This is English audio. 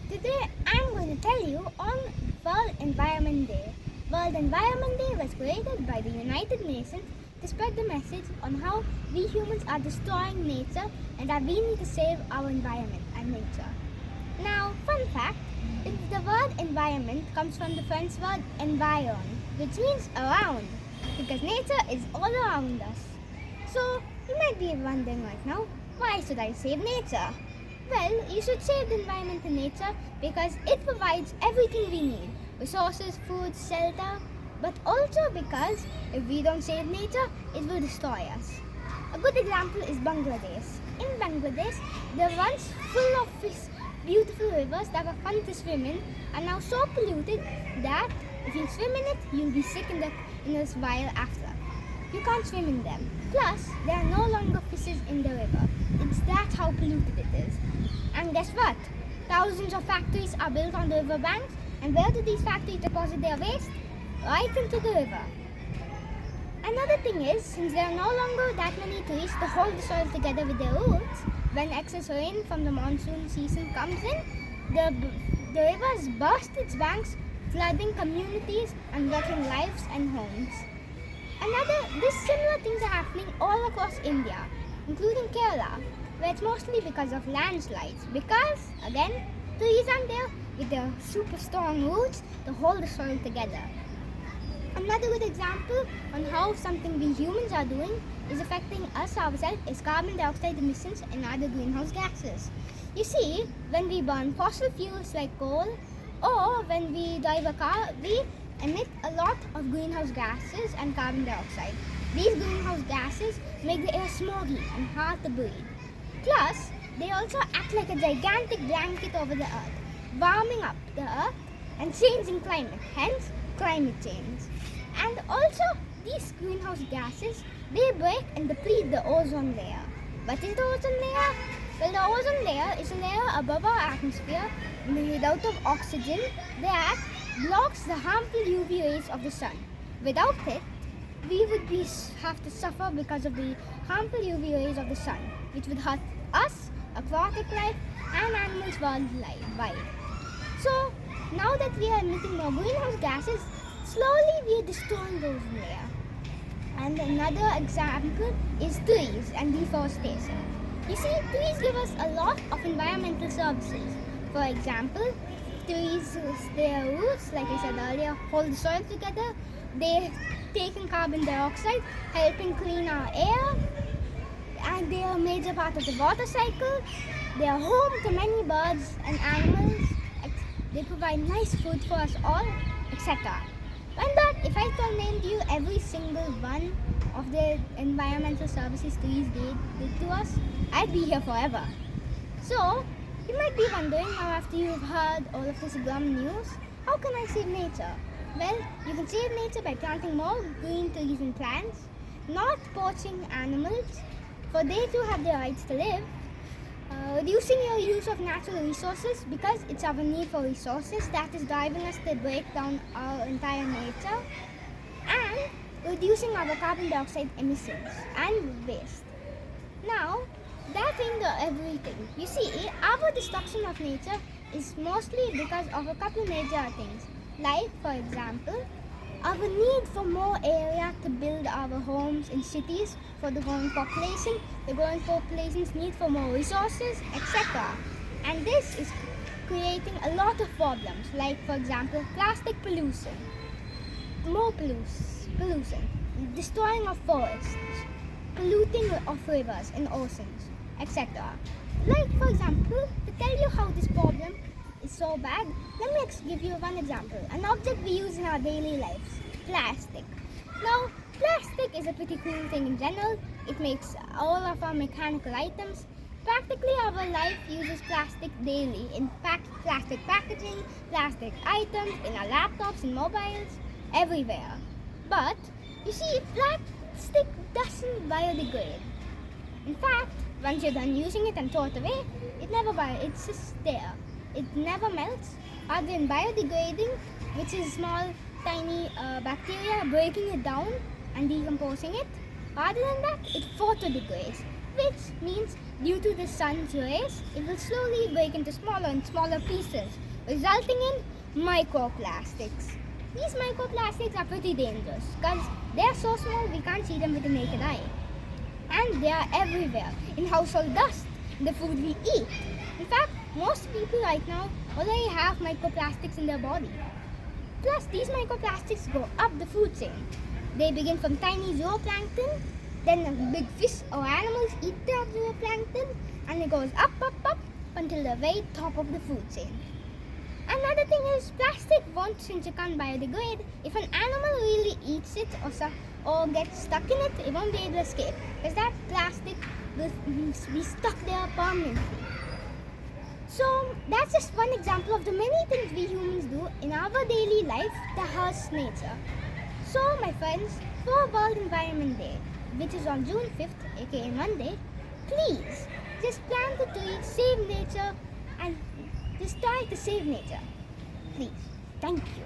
Today I'm going to tell you on World Environment Day. World Environment Day was created by the United Nations to spread the message on how we humans are destroying nature and that we need to save our environment and nature. Now, fun fact, the word environment comes from the French word environ, which means around, because nature is all around us. So, you might be wondering right now, why should I save nature? Well, you should save the environment and nature because it provides everything we need, resources, food, shelter, but also because if we don't save nature, it will destroy us. A good example is Bangladesh. In Bangladesh, the once full of beautiful rivers that are fun to swim in are now so polluted that if you swim in it, you'll be sick in this while after. You can't swim in them. Plus, there are no longer fishes in the river. It's that how polluted it is. And guess what? Thousands of factories are built on the river banks, and where do these factories deposit their waste? Right into the river. Another thing is, since there are no longer that many trees to hold the soil together with their roots, when excess rain from the monsoon season comes in, the rivers burst its banks, flooding communities and wrecking lives and homes. These similar things are happening all across India, including Kerala, where it's mostly because of landslides. Because, again, trees aren't there with their super strong roots to hold the soil together. Another good example on how something we humans are doing is affecting us ourselves is carbon dioxide emissions and other greenhouse gases. You see, when we burn fossil fuels like coal or when we drive a car, we emit a lot of greenhouse gases and carbon dioxide. These greenhouse gases make the air smoggy and hard to breathe. Plus, they also act like a gigantic blanket over the earth, warming up the earth and changing climate, hence climate change. And also, these greenhouse gases, they break and deplete the ozone layer. What is the ozone layer? Well, the ozone layer is a layer above our atmosphere made out of oxygen that blocks the harmful UV rays of the sun. Without it, we would have to suffer because of the harmful UV rays of the sun, which would hurt us, aquatic life, and animals worldwide. So, now that we are emitting more greenhouse gases, slowly we are destroying the ozone layer. And another example is trees and deforestation. You see, trees give us a lot of environmental services. For example, trees, their roots, like I said earlier, hold the soil together. They take in carbon dioxide, helping clean our air, and they are a major part of the water cycle. They are home to many birds and animals. They provide nice food for us all, etc. And that, if I named you every single one of the environmental services trees did to us, I'd be here forever. So, you might be wondering now after you've heard all of this glum news, how can I save nature? Well, you can save nature by planting more green trees and plants, not poaching animals, for they too have the rights to live, reducing your use of natural resources because it's our need for resources that is driving us to break down our entire nature, and reducing our carbon dioxide emissions and waste. Now, that ain't everything. You see, our destruction of nature is mostly because of a couple major things. Like, for example, our need for more area to build our homes in cities for the growing population, the growing population's need for more resources, etc. And this is creating a lot of problems, like, for example, plastic pollution, more pollution, destroying of forests, polluting of rivers and oceans, etc. Like, for example, to tell you how this problem is so bad, let me give you one example. An object we use in our daily lives, plastic. Now, plastic is a pretty cool thing in general. It makes all of our mechanical items. Practically our life uses plastic daily in plastic packaging, plastic items, in our laptops and mobiles, everywhere. But, you see, plastic doesn't biodegrade. In fact, once you're done using it and throw it away, it's just there. It never melts other than biodegrading, which is small, tiny bacteria breaking it down and decomposing it. Other than that, it photodegrades, which means Due to the sun's rays, it will slowly break into smaller and smaller pieces, resulting in microplastics. These microplastics are pretty dangerous because they are so small we can't see them with the naked eye. And they are everywhere, in household dust, in the food we eat. In fact, most people right now already have microplastics in their body. Plus, these microplastics go up the food chain. They begin from tiny zooplankton, then big fish or animals eat that zooplankton, and it goes up, up, up until the very top of the food chain. Another thing is, plastic won't, since it can't biodegrade, if an animal really eats it or gets stuck in it, it won't be able to escape, because that plastic will be stuck there permanently. So that's just one example of the many things we humans do in our daily life that hurts nature. So my friends, for World Environment Day, which is on June 5th, aka Monday, please just plant a tree, save nature, and just try to save nature. Please. Thank you.